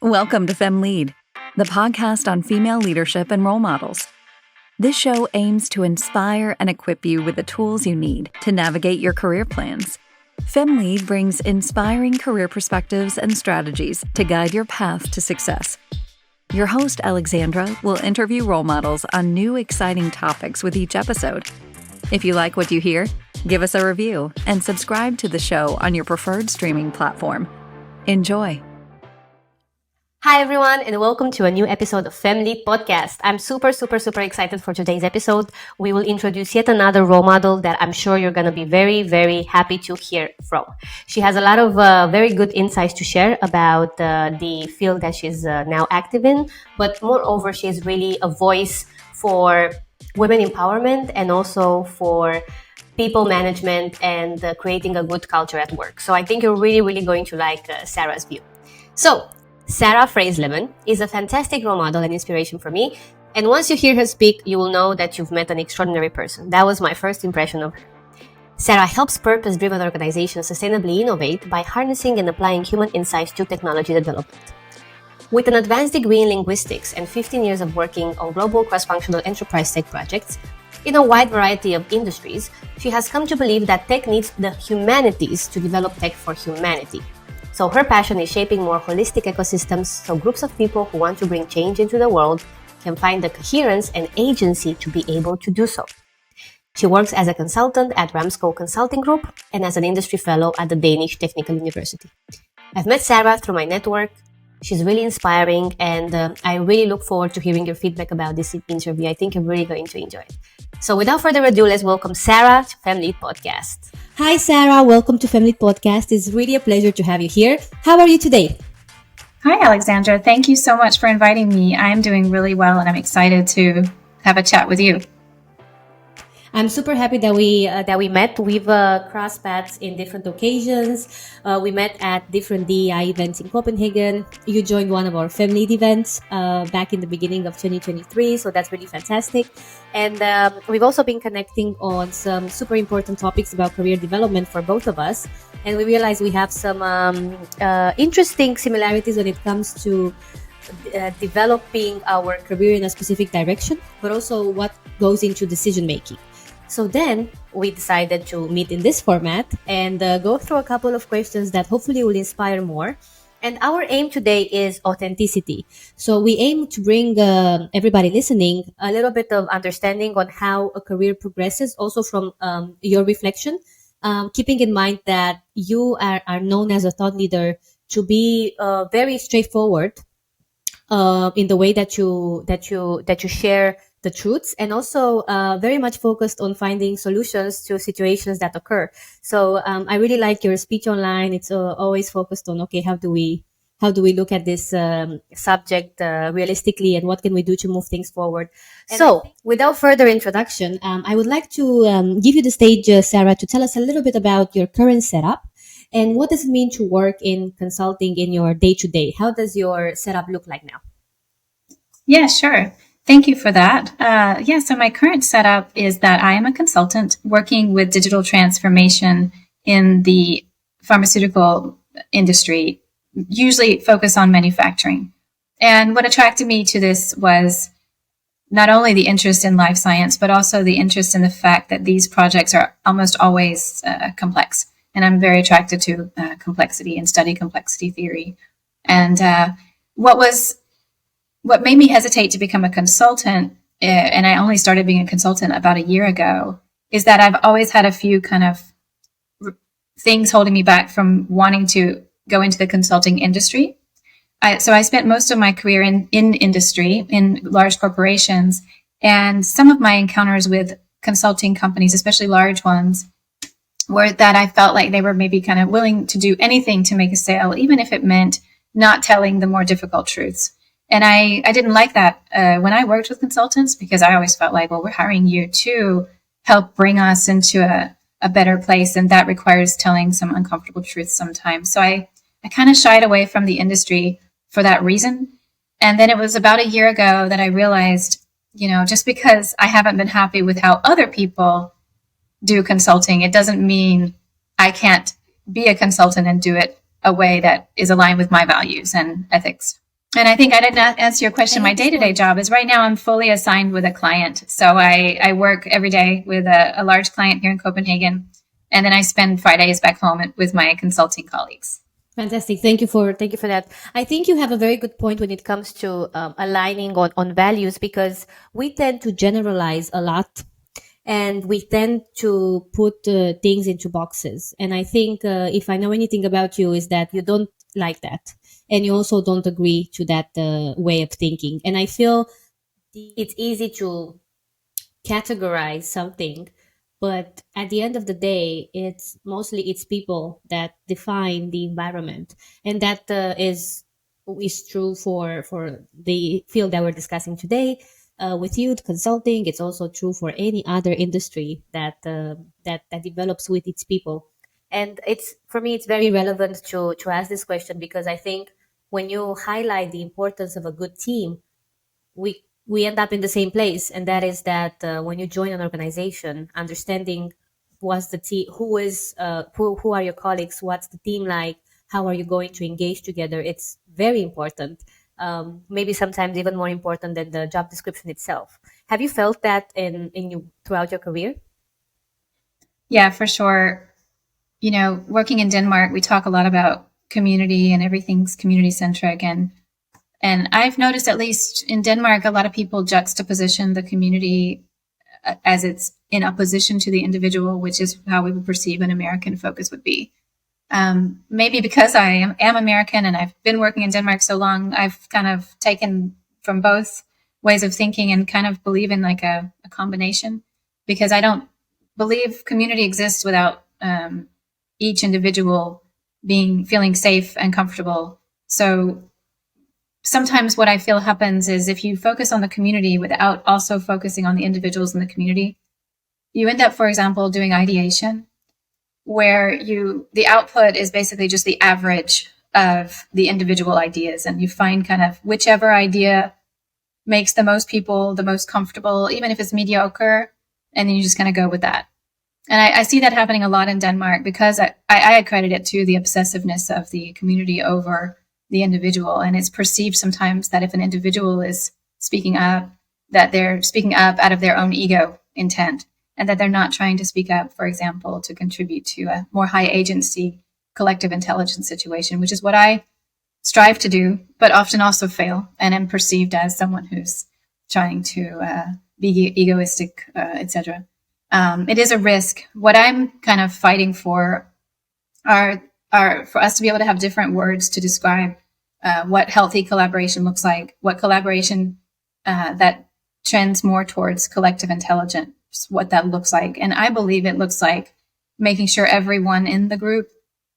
Welcome to FemLead, the podcast on female leadership and role models. This show aims to inspire and equip you with the tools you need to navigate your career plans. FemLead brings inspiring career perspectives and strategies to guide your path to success. Your host, Alexandra, will interview role models on new exciting topics with each episode. If you like what you hear, give us a review and subscribe to the show on your preferred streaming platform. Enjoy. Hi, everyone, and welcome to a new episode of FemLead Podcast. I'm super excited for today's episode. We will introduce yet another role model that I'm sure you're going to be very happy to hear from. She has a lot of very good insights to share about the field that she's now active in, but moreover, she is really a voice for women empowerment and also for people management and creating a good culture at work. So I think you're really going to like Sarah's view. So, Sarah Freiesleben is a fantastic role model and inspiration for me. And once you hear her speak, you will know that you've met an extraordinary person. That was my first impression of her. Sarah helps purpose-driven organizations sustainably innovate by harnessing and applying human insights to technology development. With an advanced degree in linguistics and 15 years of working on global cross-functional enterprise tech projects in a wide variety of industries, she has come to believe that tech needs the humanities to develop tech for humanity. So her passion is shaping more holistic ecosystems so groups of people who want to bring change into the world can find the coherence and agency to be able to do so. She works as a consultant at Ramsco Consulting Group and as an industry fellow at the Danish Technical University. I've met Sarah through my network. She's really inspiring, and I really look forward to hearing your feedback about this interview. I think you're really going to enjoy it. So without further ado, let's welcome Sarah to FemLead Podcast. Hi, Sarah. Welcome to FemLead Podcast. It's really a pleasure to have you here. How are you today? Hi, Alexandra. Thank you so much for inviting me. I'm doing really well, and I'm excited to have a chat with you. I'm super happy that we met. We've crossed paths in different occasions. We met at different DEI events in Copenhagen. You joined one of our FemLead events back in the beginning of 2023, so that's really fantastic. And we've also been connecting on some super important topics about career development for both of us. And we realized we have some interesting similarities when it comes to developing our career in a specific direction, but also what goes into decision making. So then we decided to meet in this format and go through a couple of questions that hopefully will inspire more. And our aim today is authenticity. So we aim to bring everybody listening a little bit of understanding on how a career progresses, also from your reflection, keeping in mind that you are known as a thought leader to be very straightforward in the way that you share the truths, and also very much focused on finding solutions to situations that occur. So I really like your speech online. It's always focused on, okay, how do we look at this subject realistically, and what can we do to move things forward? And so without further introduction, I would like to give you the stage, Sarah, to tell us a little bit about your current setup and what does it mean to work in consulting in your day-to-day? How does your setup look like now? Yeah, sure. Thank you for that. So my current setup is that I am a consultant working with digital transformation in the pharmaceutical industry, usually focused on manufacturing. And what attracted me to this was not only the interest in life science, but also the interest in the fact that these projects are almost always complex. And I'm very attracted to complexity and study complexity theory. And what made me hesitate to become a consultant, and I only started being a consultant about a year ago, is that I've always had a few kind of things holding me back from wanting to go into the consulting industry. So I spent most of my career in industry, in large corporations, and some of my encounters with consulting companies, especially large ones, were that I felt like they were maybe kind of willing to do anything to make a sale, even if it meant not telling the more difficult truths. And I didn't like that when I worked with consultants, because I always felt like, well, we're hiring you to help bring us into a better place. And that requires telling some uncomfortable truths sometimes. So I kind of shied away from the industry for that reason. And then it was about a year ago that I realized, just because I haven't been happy with how other people do consulting, it doesn't mean I can't be a consultant and do it a way that is aligned with my values and ethics. And I think I did not answer your question. My day-to-day job is right now I'm fully assigned with a client. So I work every day with a large client here in Copenhagen. And then I spend Fridays back home with my consulting colleagues. Fantastic. Thank you for that. I think you have a very good point when it comes to aligning on values, because we tend to generalize a lot and we tend to put things into boxes. And I think if I know anything about you is that you don't like that. And you also don't agree to that way of thinking. And I feel it's easy to categorize something, but at the end of the day, it's people that define the environment, and that is true for the field that we're discussing today. With youth consulting, it's also true for any other industry that develops with its people. And it's, for me, it's very relevant to ask this question, because I think when you highlight the importance of a good team, we end up in the same place, and that is that when you join an organization, understanding what's the team, who are your colleagues, what's the team like, how are you going to engage together, it's very important. Maybe sometimes even more important than the job description itself. Have you felt that in you throughout your career? Yeah, for sure. You know, working in Denmark, we talk a lot about community and everything's community centric. And I've noticed, at least in Denmark, a lot of people juxtaposition the community as it's in opposition to the individual, which is how we would perceive an American focus would be. Maybe because I am American and I've been working in Denmark so long, I've kind of taken from both ways of thinking and kind of believe in like a combination, because I don't believe community exists without each individual feeling safe and comfortable. So sometimes what I feel happens is if you focus on the community without also focusing on the individuals in the community, you end up, for example, doing ideation, where the output is basically just the average of the individual ideas. And you find kind of whichever idea makes the most people the most comfortable, even if it's mediocre, and then you just kind of go with that. And I see that happening a lot in Denmark, because I accredit it to the obsessiveness of the community over the individual. And it's perceived sometimes that if an individual is speaking up, that they're speaking up out of their own ego intent, and that they're not trying to speak up, for example, to contribute to a more high agency collective intelligence situation, which is what I strive to do, but often also fail and am perceived as someone who's trying to be egoistic, etc. It is a risk. What I'm kind of fighting for are for us to be able to have different words to describe what healthy collaboration looks like, what collaboration that trends more towards collective intelligence, what that looks like. And I believe it looks like making sure everyone in the group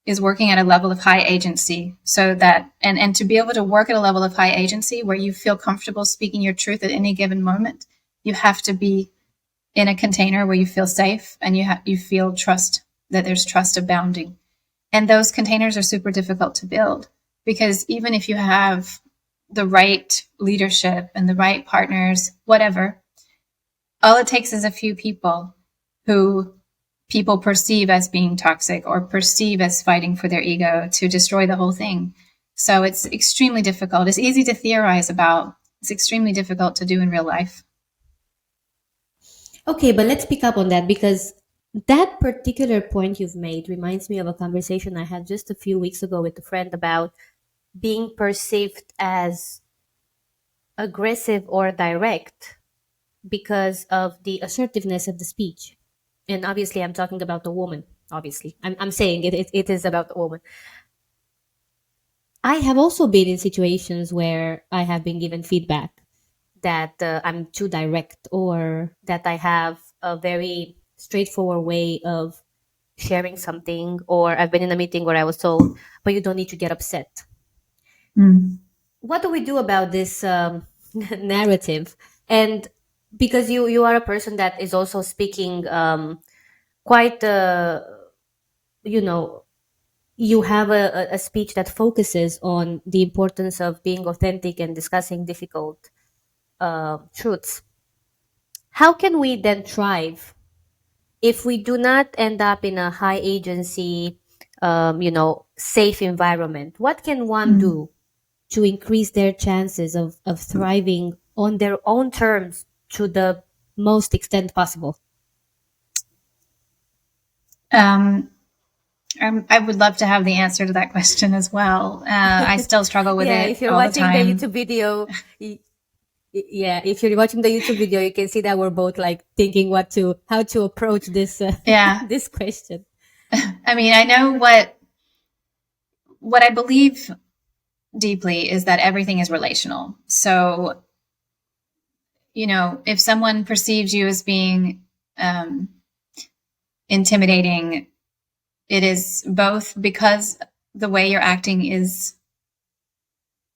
is working at a level of high agency, so that, and to be able to work at a level of high agency where you feel comfortable speaking your truth at any given moment, you have to be in a container where you feel safe and you feel trust, that there's trust abounding. And those containers are super difficult to build, because even if you have the right leadership and the right partners, whatever, all it takes is a few people who people perceive as being toxic or perceive as fighting for their ego to destroy the whole thing. So it's extremely difficult. It's easy to theorize about. It's extremely difficult to do in real life. Okay, but let's pick up on that, because that particular point you've made reminds me of a conversation I had just a few weeks ago with a friend about being perceived as aggressive or direct because of the assertiveness of the speech. And obviously, I'm talking about the woman. Obviously, I'm saying it is about the woman. I have also been in situations where I have been given feedback that I'm too direct, or that I have a very straightforward way of sharing something, or I've been in a meeting where I was told, but you don't need to get upset. What do we do about this narrative? And because you are a person that is also speaking quite, you have a speech that focuses on the importance of being authentic and discussing difficult truths. How can we then thrive if we do not end up in a high agency, safe environment? What can one do to increase their chances of thriving on their own terms to the most extent possible? I would love to have the answer to that question as well. I still struggle with it If you're all the watching time. the YouTube video, if you're watching the YouTube video, you can see that we're both like thinking how to approach this this question. I mean, I know what I believe deeply is that everything is relational. So, if someone perceives you as being intimidating, it is both because the way you're acting is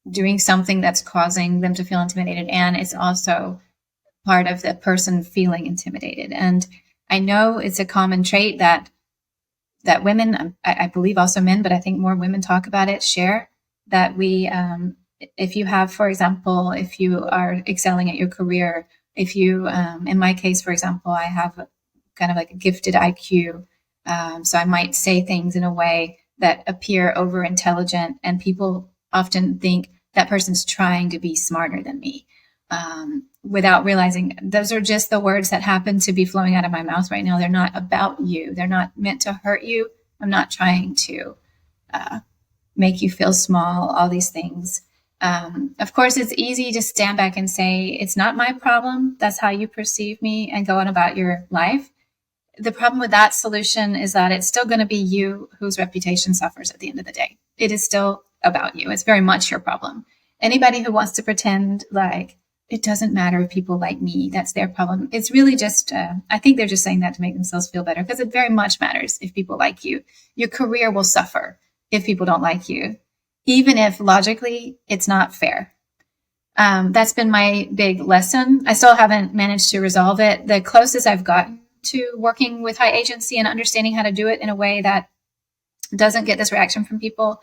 doing something that's causing them to feel intimidated, and it's also part of the person feeling intimidated. And I know it's a common trait that women, I believe also men, but I think more women talk about it, share that we, if you have, for example, if you are excelling at your career, if you, in my case, for example, I have kind of like a gifted IQ. So I might say things in a way that appear over intelligent, and people often think that person's trying to be smarter than me, without realizing those are just the words that happen to be flowing out of my mouth right now. They're not about you. They're not meant to hurt you. I'm not trying to make you feel small, all these things. Of course, it's easy to stand back and say, it's not my problem. That's how you perceive me, and go on about your life. The problem with that solution is that it's still going to be you whose reputation suffers at the end of the day. It is still about you. It's very much your problem. Anybody who wants to pretend like it doesn't matter if people like me, that's their problem. It's really just, I think they're just saying that to make themselves feel better, because it very much matters if people like you. Your career will suffer if people don't like you, even if logically it's not fair. That's been my big lesson. I still haven't managed to resolve it. The closest I've gotten to working with high agency and understanding how to do it in a way that doesn't get this reaction from people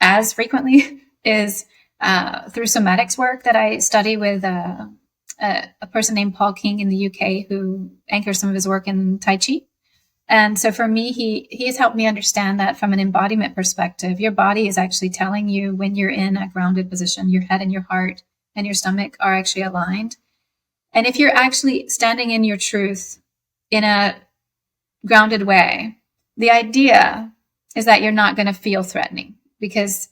as frequently is through somatics work that I study with a person named Paul King in the UK, who anchors some of his work in Tai Chi. And so for me, he has helped me understand that from an embodiment perspective, your body is actually telling you when you're in a grounded position. Your head and your heart and your stomach are actually aligned. And if you're actually standing in your truth in a grounded way, the idea is that you're not going to feel threatening, because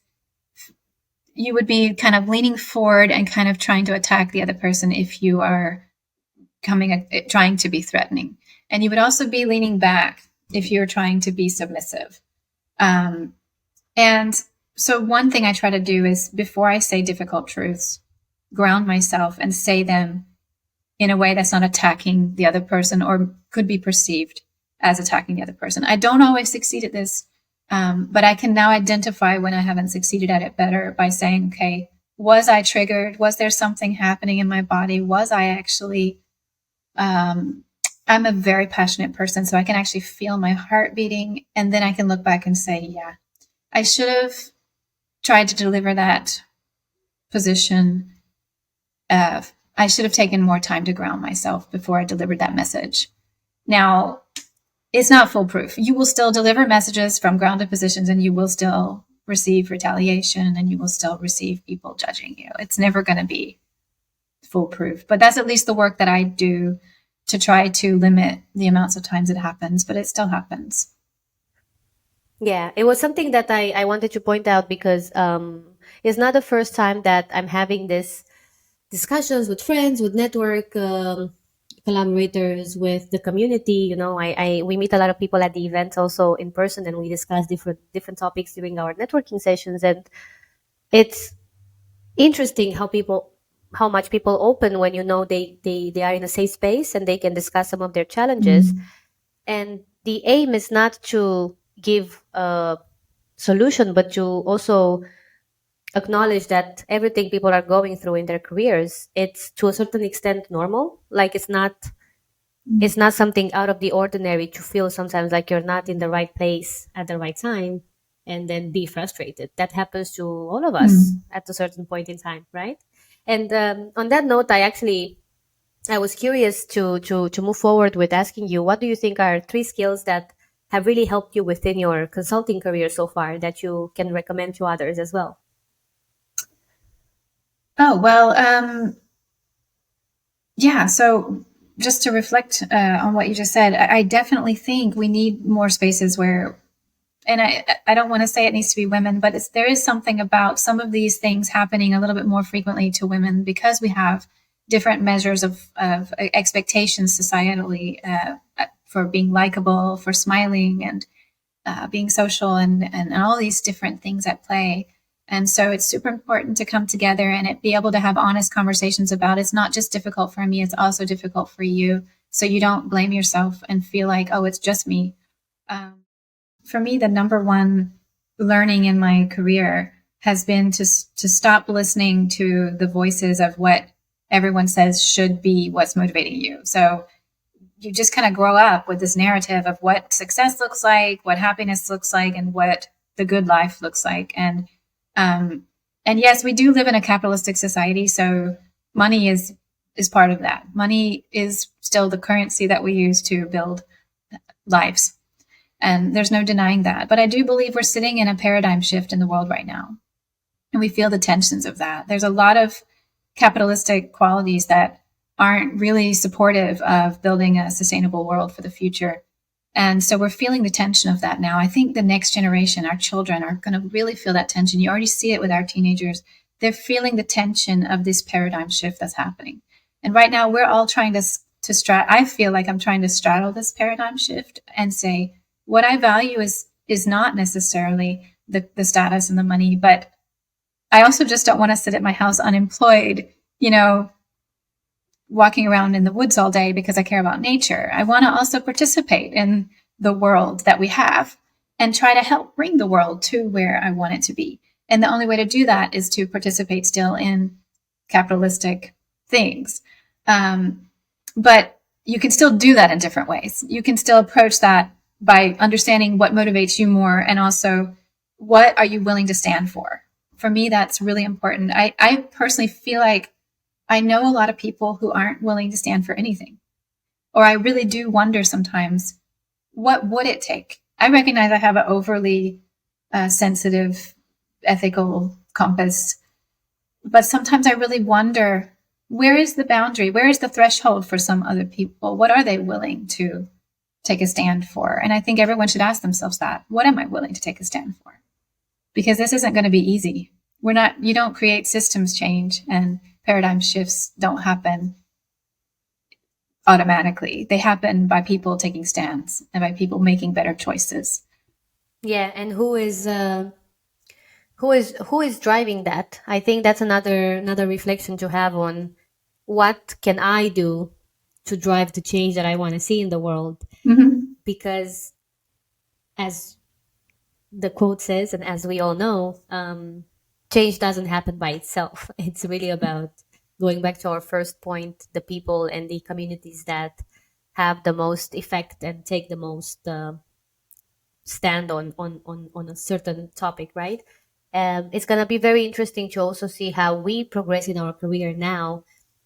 you would be kind of leaning forward and kind of trying to attack the other person if you are trying to be threatening. And you would also be leaning back if you're trying to be submissive. And so one thing I try to do is, before I say difficult truths, ground myself and say them in a way that's not attacking the other person or could be perceived as attacking the other person. I don't always succeed at this, but I can now identify when I haven't succeeded at it better by saying, okay, was I triggered? Was there something happening in my body? Was I actually, I'm a very passionate person, so I can actually feel my heart beating. And then I can look back and say, yeah, I should have tried to deliver that position. I should have taken more time to ground myself before I delivered that message. Now, it's not foolproof. You will still deliver messages from grounded positions, and you will still receive retaliation, and you will still receive people judging you. It's never going to be foolproof. But that's at least the work that I do to try to limit the amounts of times it happens, but it still happens. Yeah, it was something that I wanted to point out, because it's not the first time that I'm having this discussions with friends, with network collaborators, with the community. We meet a lot of people at the events also in person, and we discuss different topics during our networking sessions. And it's interesting how much people open when they are in a safe space and they can discuss some of their challenges. Mm-hmm. And the aim is not to give a solution, but to also acknowledge that everything people are going through in their careers, it's to a certain extent normal. Like it's not something out of the ordinary to feel sometimes like you're not in the right place at the right time and then be frustrated. That happens to all of us at a certain point in time, right? And on that note, I was curious to move forward with asking you, what do you think are 3 skills that have really helped you within your consulting career so far that you can recommend to others as well? Oh, well, yeah. So just to reflect on what you just said, I definitely think we need more spaces where, and I don't want to say it needs to be women, but there is something about some of these things happening a little bit more frequently to women because we have different measures of expectations societally for being likable, for smiling, and being social, and all these different things at play. And so it's super important to come together and be able to have honest conversations about it's not just difficult for me, it's also difficult for you. So you don't blame yourself and feel like, oh, it's just me. For me, the number one learning in my career has been to stop listening to the voices of what everyone says should be what's motivating you. So you just kind of grow up with this narrative of what success looks like, what happiness looks like, and what the good life looks like. And yes, we do live in a capitalistic society, so money is part of that. Money is still the currency that we use to build lives. And there's no denying that. But I do believe we're sitting in a paradigm shift in the world right now. And we feel the tensions of that. There's a lot of capitalistic qualities that aren't really supportive of building a sustainable world for the future. And so we're feeling the tension of that now. I think the next generation, our children, are going to really feel that tension. You already see it with our teenagers. They're feeling the tension of this paradigm shift that's happening. And right now we're all trying to I feel like I'm trying to straddle this paradigm shift and say, what I value is not necessarily the status and the money, but I also just don't want to sit at my house unemployed, walking around in the woods all day because I care about nature. I want to also participate in the world that we have and try to help bring the world to where I want it to be. And the only way to do that is to participate still in capitalistic things. But you can still do that in different ways. You can still approach that by understanding what motivates you more and also what are you willing to stand for. For me, that's really important. I personally feel like I know a lot of people who aren't willing to stand for anything. Or I really do wonder sometimes, what would it take? I recognize I have an overly sensitive ethical compass, but sometimes I really wonder, where is the boundary? Where is the threshold for some other people? What are they willing to take a stand for? And I think everyone should ask themselves that. What am I willing to take a stand for? Because this isn't going to be easy. You don't create systems change, and paradigm shifts don't happen automatically. They happen by people taking stands and by people making better choices. Yeah, and who is driving that? I think that's another reflection to have on what can I do to drive the change that I want to see in the world. Mm-hmm. Because as the quote says, and as we all know, change doesn't happen by itself. It's really about going back to our first point, the people and the communities that have the most effect and take the most stand on a certain topic, right? It's going to be very interesting to also see how we progress in our career now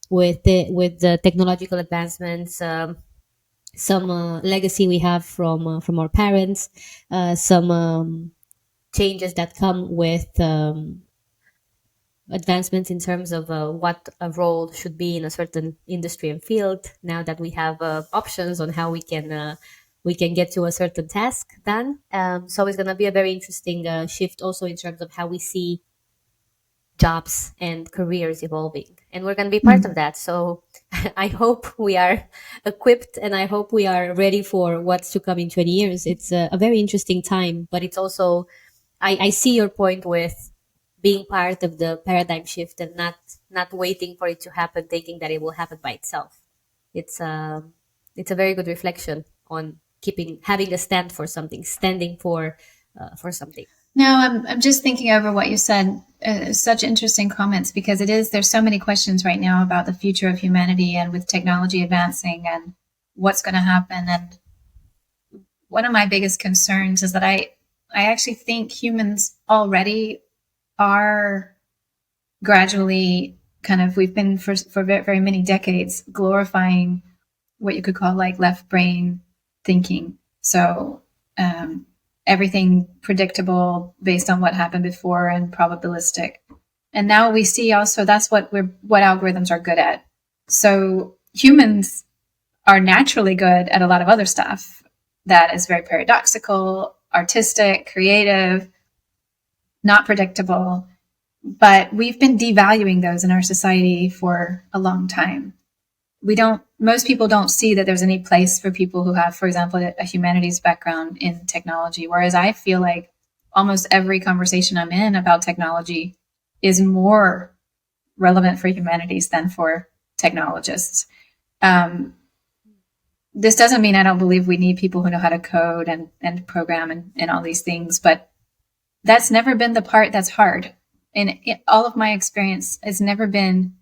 with the technological advancements, some legacy we have from our parents, some changes that come with advancements in terms of what a role should be in a certain industry and field. Now that we have options on how we can get to a certain task done, so it's going to be a very interesting shift also in terms of how we see jobs and careers evolving, and we're going to be part of that. So I hope we are equipped, and I hope we are ready for what's to come in 20 years. It's a very interesting time, but it's also, I see your point with being part of the paradigm shift and not waiting for it to happen, thinking that it will happen by itself. It's a very good reflection on having a stand for something, standing for something. No, I'm just thinking over what you said. Such interesting comments, because there's so many questions right now about the future of humanity and with technology advancing and what's going to happen. And one of my biggest concerns is that I actually think humans already are gradually we've been for very, very many decades glorifying what you could call like left brain thinking. So everything predictable based on what happened before and probabilistic. And now we see also that's what algorithms are good at. So humans are naturally good at a lot of other stuff that is very paradoxical, artistic, creative, not predictable. But we've been devaluing those in our society for a long time. Most people don't see that there's any place for people who have, for example, a humanities background in technology. Whereas I feel like almost every conversation I'm in about technology is more relevant for humanities than for technologists. This doesn't mean I don't believe we need people who know how to code and program and all these things, but that's never been the part that's hard. In all of my experience, it's never been,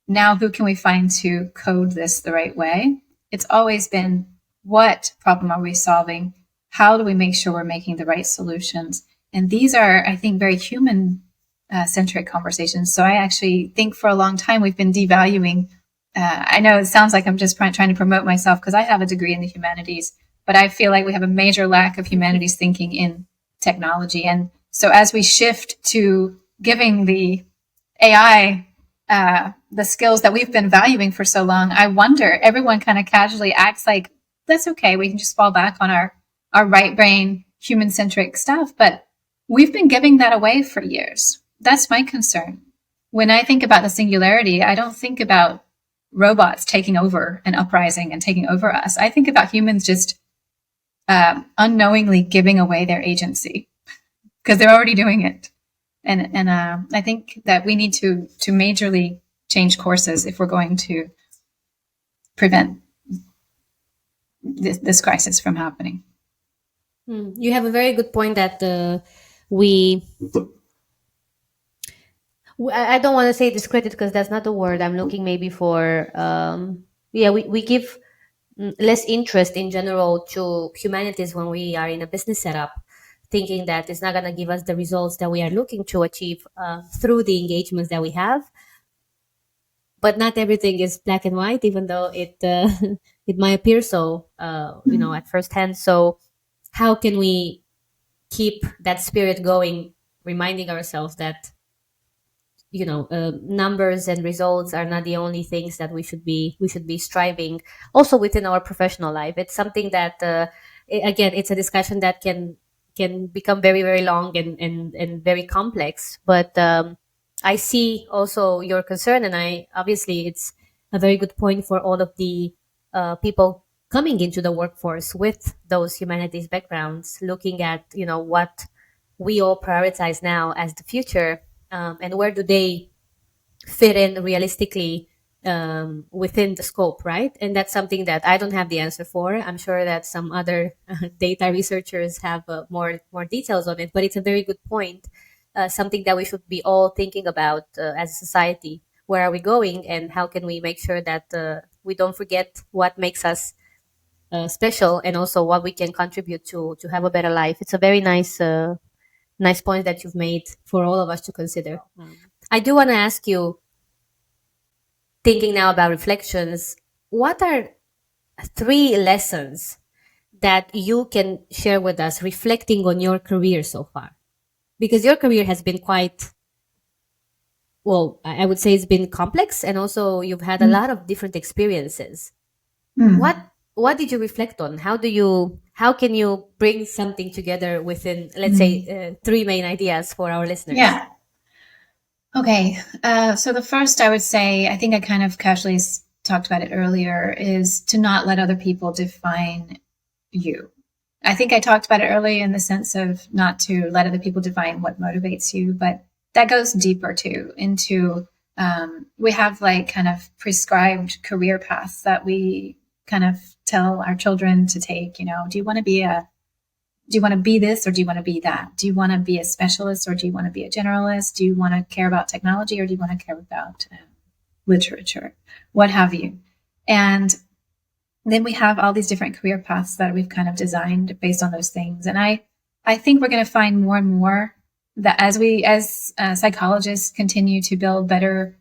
now who can we find to code this the right way? It's always been, what problem are we solving? How do we make sure we're making the right solutions? And these are, I think, very human centric conversations. So I actually think for a long time we've been devaluing. I know it sounds like I'm just trying to promote myself because I have a degree in the humanities, but I feel like we have a major lack of humanities thinking in technology. And so as we shift to giving the AI the skills that we've been valuing for so long, I wonder, everyone kind of casually acts like that's okay. We can just fall back on our right brain, human centric stuff. But we've been giving that away for years. That's my concern. When I think about the singularity, I don't think about robots taking over and uprising and taking over us. I think about humans just unknowingly giving away their agency because they're already doing it. And I think that we need to majorly change courses if we're going to prevent this crisis from happening. You have a very good point that I don't want to say discredit because that's not the word I'm looking maybe for. We give less interest in general to humanities when we are in a business setup, thinking that it's not going to give us the results that we are looking to achieve through the engagements that we have. But not everything is black and white, even though it it might appear so, at first hand. So how can we keep that spirit going, reminding ourselves that numbers and results are not the only things that we should be striving also within our professional life. It's something that again, it's a discussion that can become very, very long and very complex. But I see also your concern, and obviously it's a very good point for all of the people coming into the workforce with those humanities backgrounds, looking at what we all prioritize now as the future. And where do they fit in realistically within the scope, right? And that's something that I don't have the answer for. I'm sure that some other data researchers have more details on it, but it's a very good point, something that we should be all thinking about as a society. Where are we going, and how can we make sure that we don't forget what makes us special, and also what we can contribute to have a better life. It's a very nice point that you've made for all of us to consider. I do want to ask you, thinking now about reflections, what are 3 lessons that you can share with us reflecting on your career so far? Because your career has been quite, well, I would say it's been complex, and also you've had a lot of different experiences. What did you reflect on? How can you bring something together within, let's say, 3 main ideas for our listeners? Yeah. Okay. So the first, I would say, I think I kind of casually talked about it earlier, is to not let other people define you. I think I talked about it earlier in the sense of not to let other people define what motivates you, but that goes deeper too into, we have like kind of prescribed career paths that we kind of tell our children to take. Do you want to be this, or do you want to be that? Do you want to be a specialist, or do you want to be a generalist? Do you want to care about technology, or do you want to care about literature, what have you? And then we have all these different career paths that we've kind of designed based on those things. And I think we're going to find more and more that as psychologists continue to build better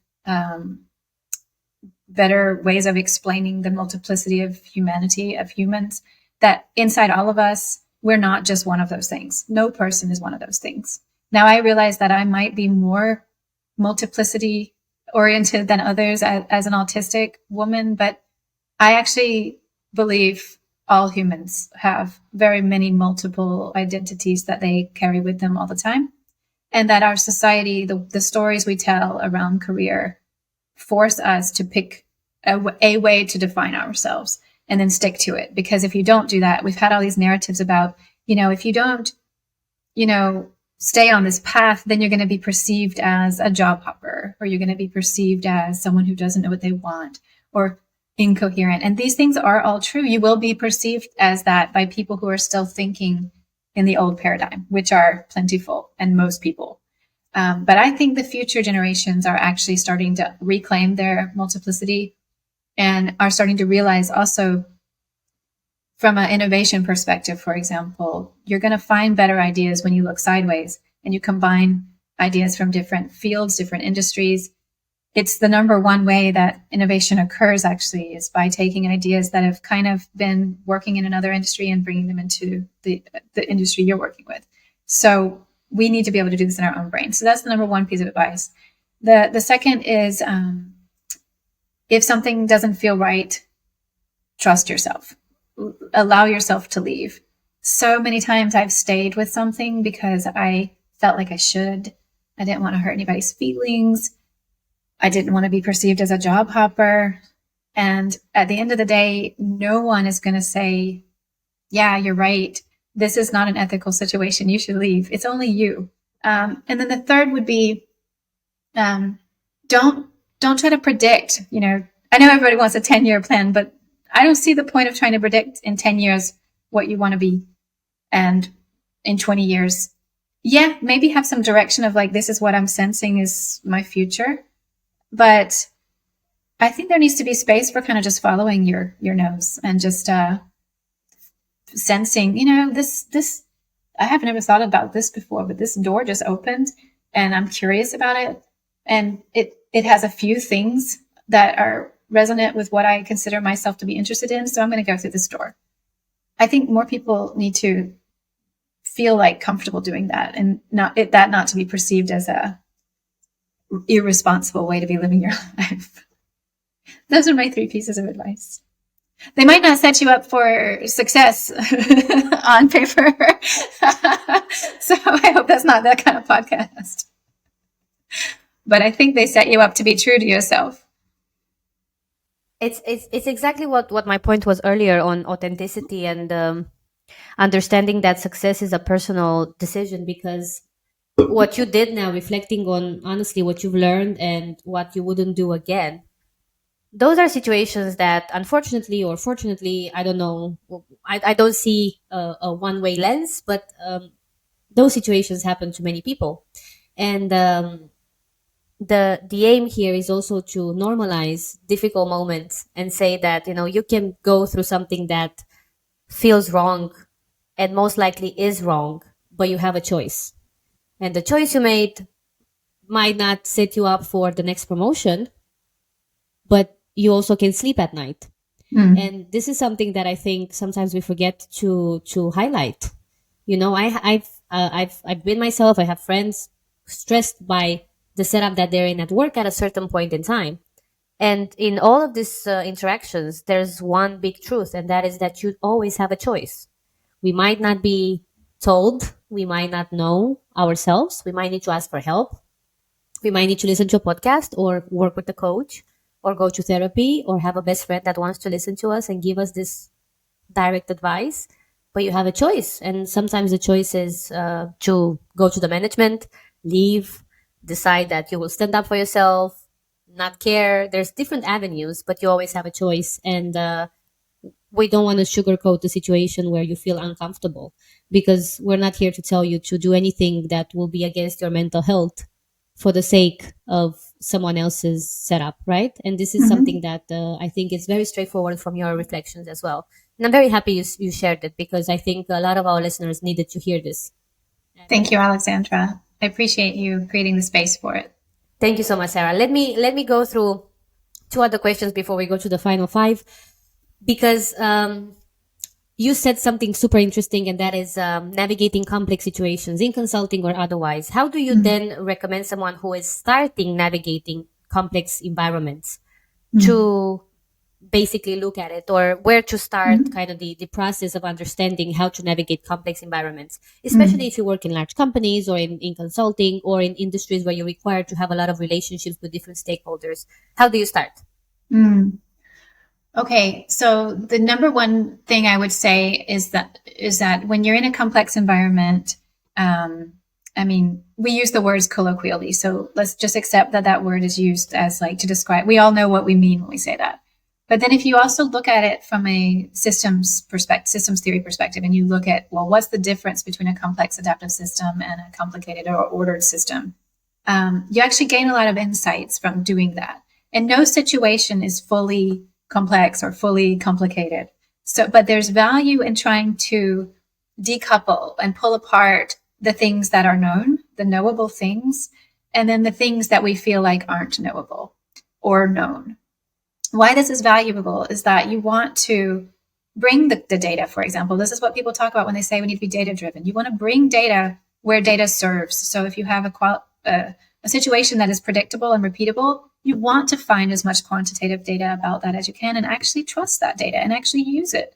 ways of explaining the multiplicity of humanity, of humans, that inside all of us, we're not just one of those things. No person is one of those things. Now, I realize that I might be more multiplicity oriented than others as an autistic woman, but I actually believe all humans have very many multiple identities that they carry with them all the time. And that our society, the stories we tell around career force us to pick a way to define ourselves and then stick to it. Because if you don't do that, we've had all these narratives about, if you don't, stay on this path, then you're going to be perceived as a job hopper, or you're going to be perceived as someone who doesn't know what they want, or incoherent. And these things are all true. You will be perceived as that by people who are still thinking in the old paradigm, which are plentiful and most people. But I think the future generations are actually starting to reclaim their multiplicity and are starting to realize also from an innovation perspective, for example, you're going to find better ideas when you look sideways and you combine ideas from different fields, different industries. It's the number one way that innovation occurs, actually, is by taking ideas that have kind of been working in another industry and bringing them into the industry you're working with. So we need to be able to do this in our own brain. So that's the number one piece of advice. The second is, if something doesn't feel right, trust yourself. Allow yourself to leave. So many times I've stayed with something because I felt like I should. I didn't want to hurt anybody's feelings. I didn't want to be perceived as a job hopper. And at the end of the day, no one is going to say, yeah, you're right. This is not an ethical situation. You should leave. It's only you. And then the third would be, don't try to predict. I know everybody wants a 10-year plan, but I don't see the point of trying to predict in 10 years what you want to be. And in 20 years, yeah, maybe have some direction of like, this is what I'm sensing is my future. But I think there needs to be space for kind of just following your nose and just sensing, this, I have never thought about this before, but this door just opened and I'm curious about it. And it has a few things that are resonant with what I consider myself to be interested in. So I'm going to go through this door. I think more people need to feel like comfortable doing that and not to be perceived as a irresponsible way to be living your life. Those are my 3 pieces of advice. They might not set you up for success on paper. So I hope that's not that kind of podcast. But I think they set you up to be true to yourself. It's exactly what my point was earlier on authenticity and understanding that success is a personal decision, because what you did now, reflecting on honestly what you've learned and what you wouldn't do again, those are situations that unfortunately or fortunately, I don't know, I don't see a one-way lens, but those situations happen to many people. And the aim here is also to normalize difficult moments and say that, you can go through something that feels wrong and most likely is wrong, but you have a choice. And the choice you made might not set you up for the next promotion, but you also can sleep at night. And this is something that I think sometimes we forget to highlight. I've been myself. I have friends stressed by the setup that they're in at work at a certain point in time. And in all of these interactions, there's one big truth, and that is that you always have a choice. We might not be told, we might not know ourselves, we might need to ask for help, we might need to listen to a podcast or work with a coach or go to therapy or have a best friend that wants to listen to us and give us this direct advice. But you have a choice, and sometimes the choice is to go to the management, leave, decide that you will stand up for yourself, not care. There's different avenues, but you always have a choice. And we don't want to sugarcoat the situation where you feel uncomfortable, because we're not here to tell you to do anything that will be against your mental health for the sake of someone else's setup, right? And this is something that I think is very straightforward from your reflections as well. And I'm very happy you shared it, because I think a lot of our listeners needed to hear this. Thank you, Alexandra. I appreciate you creating the space for it. Thank you so much, Sarah. Let me go through 2 other questions before we go to the final 5, because you said something super interesting, and that is navigating complex situations in consulting or otherwise. How do you then recommend someone who is starting navigating complex environments to basically look at it, or where to start kind of the process of understanding how to navigate complex environments, especially if you work in large companies or in consulting or in industries where you're required to have a lot of relationships with different stakeholders? How do you start? Okay, so the number one thing I would say is that when you're in a complex environment, I mean, we use the words colloquially, so let's just accept that that word is used as like to describe. We all know what we mean when we say that. But then if you also look at it from a systems theory perspective, and you look at, well, what's the difference between a complex adaptive system and a complicated or ordered system? You actually gain a lot of insights from doing that. And no situation is fully complex or fully complicated. So, but there's value in trying to decouple and pull apart the things that are known, the knowable things, and then the things that we feel like aren't knowable or known. Why this is valuable is that you want to bring the data, for example. This is what people talk about when they say we need to be data driven. You want to bring data where data serves. So if you have a situation that is predictable and repeatable, you want to find as much quantitative data about that as you can and actually trust that data and actually use it.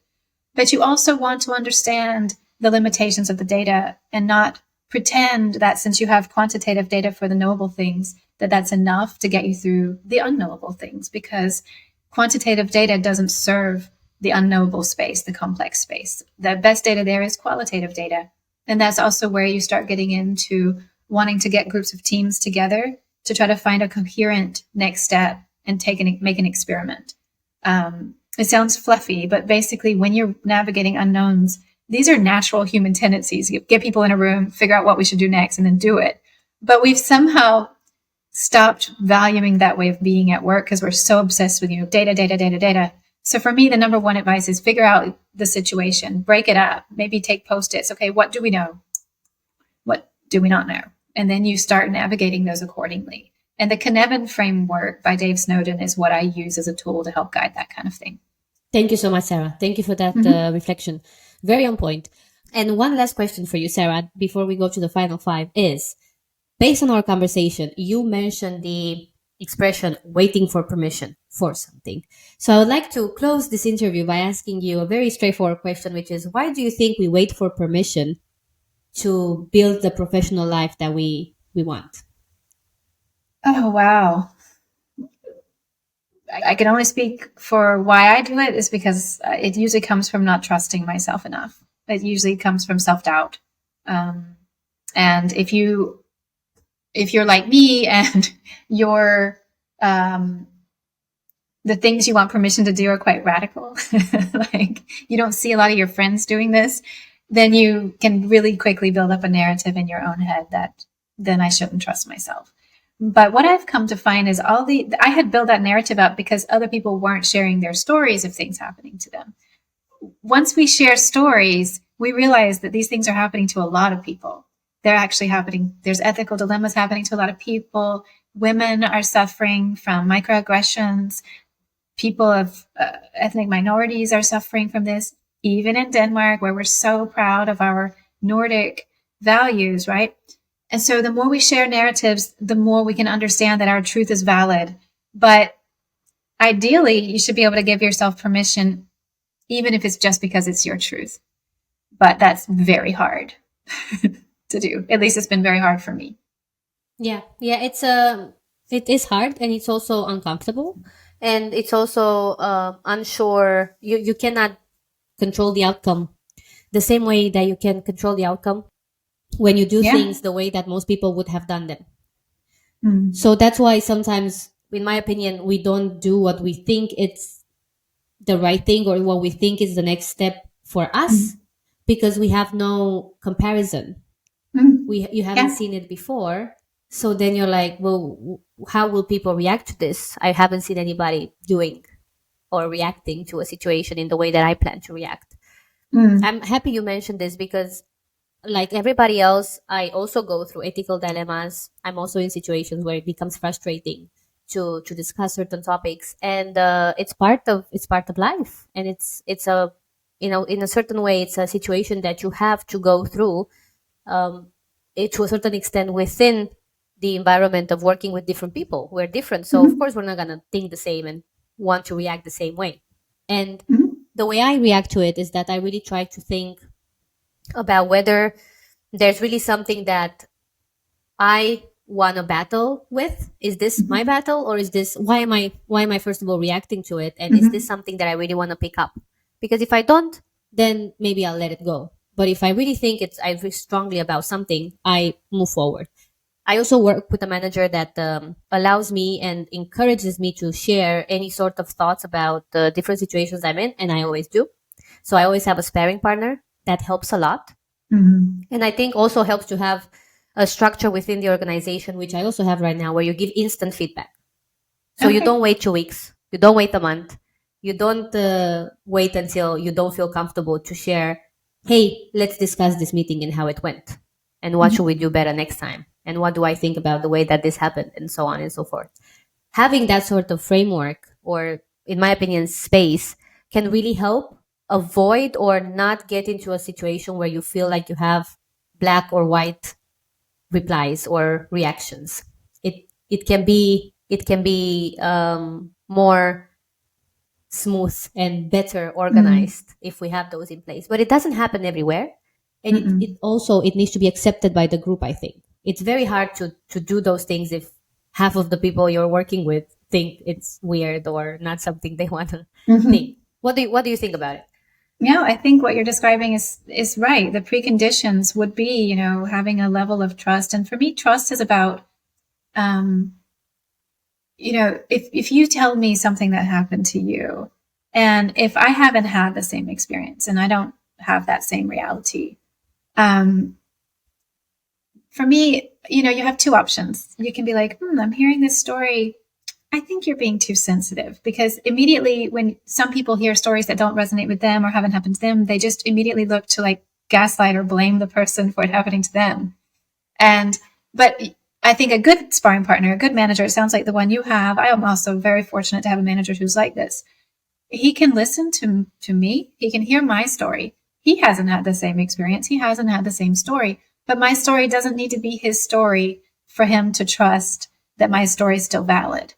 But you also want to understand the limitations of the data and not pretend that since you have quantitative data for the knowable things, that that's enough to get you through the unknowable things, because quantitative data doesn't serve the unknowable space, the complex space. The best data there is qualitative data. And that's also where you start getting into wanting to get groups of teams together to try to find a coherent next step and make an experiment. It sounds fluffy, but basically when you're navigating unknowns, these are natural human tendencies. You get people in a room, figure out what we should do next, and then do it. But we've somehow stopped valuing that way of being at work because we're so obsessed with, data. So for me, the number one advice is figure out the situation, break it up, maybe take Post-its. Okay, what do we know? What do we not know? And then you start navigating those accordingly. And the Cynefin framework by Dave Snowden is what I use as a tool to help guide that kind of thing. Thank you so much, Sarah. Thank you for that reflection. Very on point. And one last question for you, Sarah, before we go to the final 5 is, based on our conversation, you mentioned the expression waiting for permission for something. So I would like to close this interview by asking you a very straightforward question, which is, why do you think we wait for permission to build the professional life that we want? Oh, wow. I can only speak for why I do it is because it usually comes from not trusting myself enough. It usually comes from self-doubt. And if you're like me and you're, the things you want permission to do are quite radical, like you don't see a lot of your friends doing this, then you can really quickly build up a narrative in your own head that then I shouldn't trust myself. But what I've come to find is I had built that narrative up because other people weren't sharing their stories of things happening to them. Once we share stories, we realize that these things are happening to a lot of people. They're actually happening. There's ethical dilemmas happening to a lot of people. Women are suffering from microaggressions. People of ethnic minorities are suffering from this, even in Denmark, where we're so proud of our Nordic values, right? And so the more we share narratives, the more we can understand that our truth is valid. But ideally, you should be able to give yourself permission, even if it's just because it's your truth. But that's very hard to do. At least it's been very hard for me. Yeah, it is hard, and it's also uncomfortable, and it's also unsure. You cannot control the outcome the same way that you can control the outcome when you do things the way that most people would have done them. So that's why sometimes, in my opinion, we don't do what we think it's the right thing or what we think is the next step for us because we have no comparison. You haven't seen it before. So then you're like, well, how will people react to this? I haven't seen anybody doing or reacting to a situation in the way that I plan to react. I'm happy you mentioned this because, like everybody else, I also go through ethical dilemmas. I'm also in situations where it becomes frustrating to discuss certain topics, and it's part of life, and it's a in a certain way, it's a situation that you have to go through, it to a certain extent within the environment of working with different people. We're different. So of course we're not going to think the same and want to react the same way. And the way I react to it is that I really try to think about whether there's really something that I want to battle with. Is this my battle, or is this, why am I first of all reacting to it? And is this something that I really want to pick up? Because if I don't, then maybe I'll let it go. But if I really think I feel strongly about something, I move forward. I also work with a manager that allows me and encourages me to share any sort of thoughts about the different situations I'm in, and I always do. So I always have a sparring partner. That helps a lot. And I think also helps to have a structure within the organization, which I also have right now, where you give instant feedback. So you don't wait 2 weeks. You don't wait a month. You don't wait until you don't feel comfortable to share, hey, let's discuss this meeting and how it went. And what should we do better next time? And what do I think about the way that this happened? And so on and so forth. Having that sort of framework, or in my opinion, space, can really help avoid or not get into a situation where you feel like you have black or white replies or reactions. It can be more smooth and better organized if we have those in place. But it doesn't happen everywhere, and it needs to be accepted by the group. I think it's very hard to do those things if half of the people you're working with think it's weird or not something they want to think. What do you think about it? Yeah, I think what you're describing is right. The preconditions would be, having a level of trust. And for me, trust is about, if you tell me something that happened to you, and if I haven't had the same experience and I don't have that same reality, for me, you have two options. You can be like, I'm hearing this story. I think you're being too sensitive, because immediately when some people hear stories that don't resonate with them or haven't happened to them, they just immediately look to like gaslight or blame the person for it happening to them. But I think a good sparring partner, a good manager, it sounds like the one you have. I am also very fortunate to have a manager who's like this. He can listen to me. He can hear my story. He hasn't had the same experience. He hasn't had the same story, but my story doesn't need to be his story for him to trust that my story is still valid.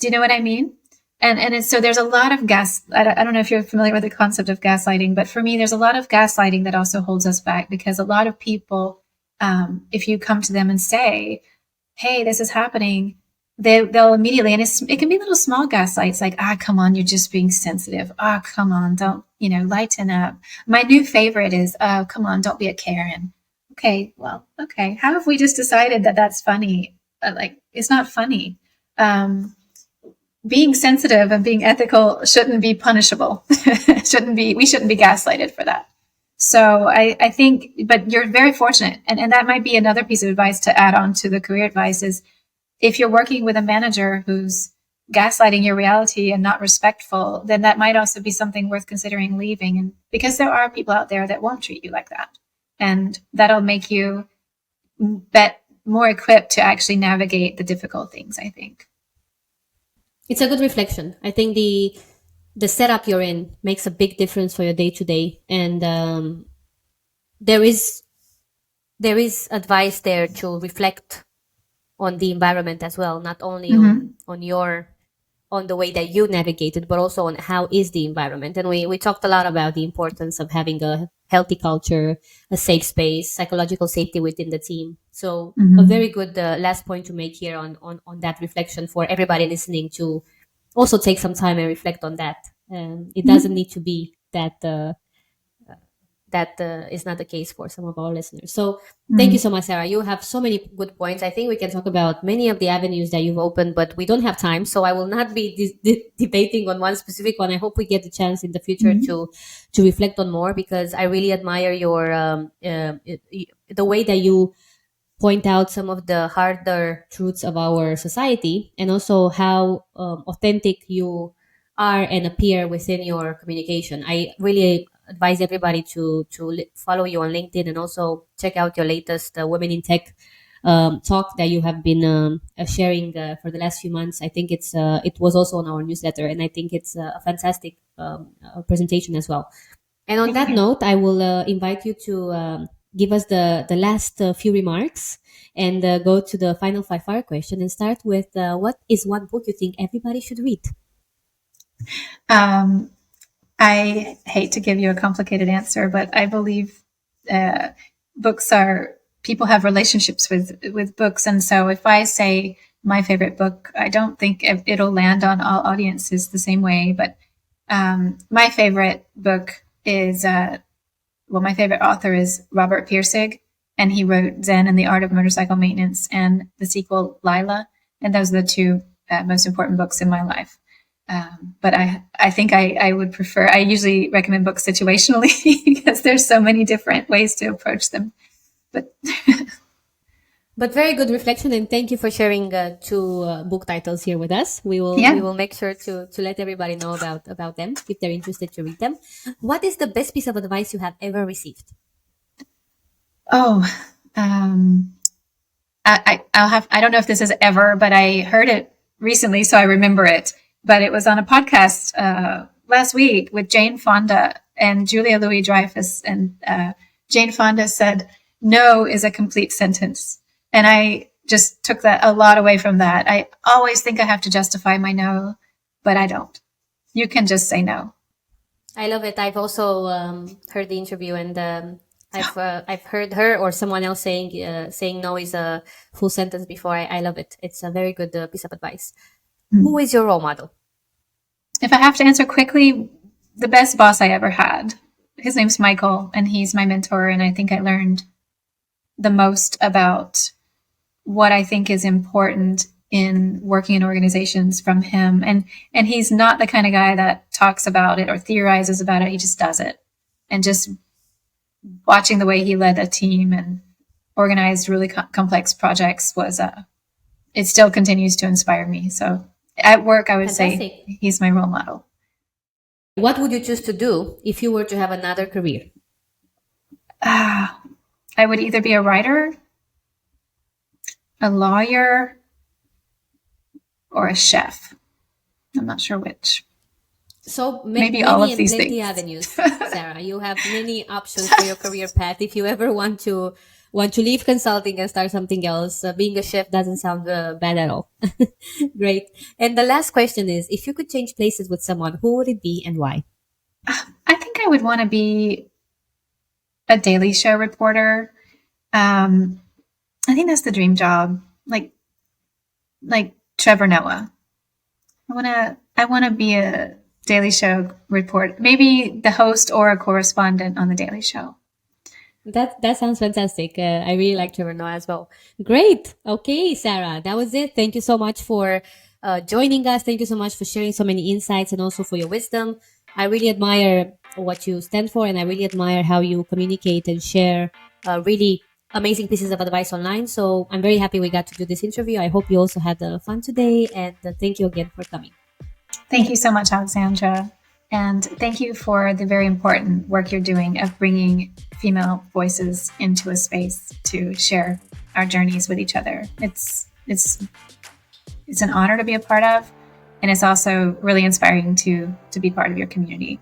Do you know what I mean? And so there's a lot of I don't know if you're familiar with the concept of gaslighting, but for me, there's a lot of gaslighting that also holds us back, because a lot of people, if you come to them and say, hey, this is happening, they'll immediately, and it can be little small gaslights like, come on, you're just being sensitive. Come on, don't, lighten up. My new favorite is, come on, don't be a Karen. Okay, well, okay. How have we just decided that that's funny? It's not funny. Being sensitive and being ethical shouldn't be punishable. We shouldn't be gaslighted for that. So I think, but you're very fortunate. And that might be another piece of advice to add on to the career advice is, if you're working with a manager who's gaslighting your reality and not respectful, then that might also be something worth considering leaving. And because there are people out there that won't treat you like that. And that'll make you more equipped to actually navigate the difficult things, I think. It's a good reflection. I think the setup you're in makes a big difference for your day to day, and there is advice there to reflect on the environment as well, not only on the way that you navigate it, but also on how is the environment. And we talked a lot about the importance of having a healthy culture, a safe space, psychological safety within the team. So a very good last point to make here on that reflection for everybody listening, to also take some time and reflect on that. It doesn't need to be that is not the case for some of our listeners. So thank you so much, Sarah. You have so many good points. I think we can talk about many of the avenues that you've opened, but we don't have time. So I will not be debating on one specific one. I hope we get the chance in the future to reflect on more, because I really admire your the way that you point out some of the harder truths of our society, and also how authentic you are and appear within your communication. I really advise everybody to follow you on LinkedIn, and also check out your latest Women in Tech talk that you have been sharing for the last few months. I think it was also on our newsletter, and I think it's a fantastic presentation as well. And on that note, I will invite you to give us the last few remarks and go to the final 5-hour question and start with what is one book you think everybody should read? I hate to give you a complicated answer, but I believe books are, people have relationships with books. And so if I say my favorite book, I don't think it'll land on all audiences the same way. But my favorite book is, my favorite author is Robert Pirsig, and he wrote Zen and the Art of Motorcycle Maintenance and the sequel Lila. And those are the two most important books in my life. But I think I would prefer, I usually recommend books situationally because there's so many different ways to approach them. But very good reflection, and thank you for sharing two book titles here with us. We will make sure to let everybody know about them if they're interested to read them. What is the best piece of advice you have ever received? I don't know if this is ever, but I heard it recently, so I remember it. But it was on a podcast last week with Jane Fonda and Julia Louis-Dreyfus, and Jane Fonda said, "No is a complete sentence." And I just took that a lot away from that. I always think I have to justify my no, but I don't. You can just say no. I love it. I've also heard the interview, and I've heard her or someone else saying no is a full sentence before. I love it. It's a very good piece of advice. Mm. Who is your role model? If I have to answer quickly, the best boss I ever had. His name's Michael, and he's my mentor. And I think I learned the most about what I think is important in working in organizations from him. And he's not the kind of guy that talks about it or theorizes about it. He just does it. And just watching the way he led a team and organized really complex projects was, it still continues to inspire me. So at work, I would say he's my role model. What would you choose to do if you were to have another career? I would either be a writer, a lawyer, or a chef. I'm not sure which. So maybe all of these things. Avenues, Sarah. You have many options for your career path. If you ever want to leave consulting and start something else, being a chef doesn't sound bad at all. Great. And the last question is, if you could change places with someone, who would it be and why? I think I would want to be a Daily Show reporter. I think that's the dream job. Like Trevor Noah. I want to be a Daily Show reporter, maybe the host or a correspondent on the Daily Show. That sounds fantastic. I really like Trevor Noah as well. Great. Okay, Sarah, that was it. Thank you so much for joining us. Thank you so much for sharing so many insights and also for your wisdom. I really admire what you stand for, and I really admire how you communicate and share really amazing pieces of advice online. So I'm very happy we got to do this interview. I hope you also had fun today, and thank you again for coming. Thank you so much, Alexandra. And thank you for the very important work you're doing of bringing female voices into a space to share our journeys with each other. It's an honor to be a part of, and it's also really inspiring to be part of your community.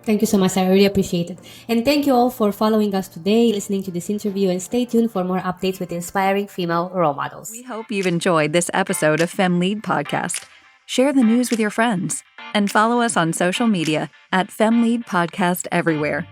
Thank you so much. I really appreciate it. And thank you all for following us today, listening to this interview, and stay tuned for more updates with inspiring female role models. We hope you've enjoyed this episode of FemLead Podcast. Share the news with your friends and follow us on social media at FemLead Podcast everywhere.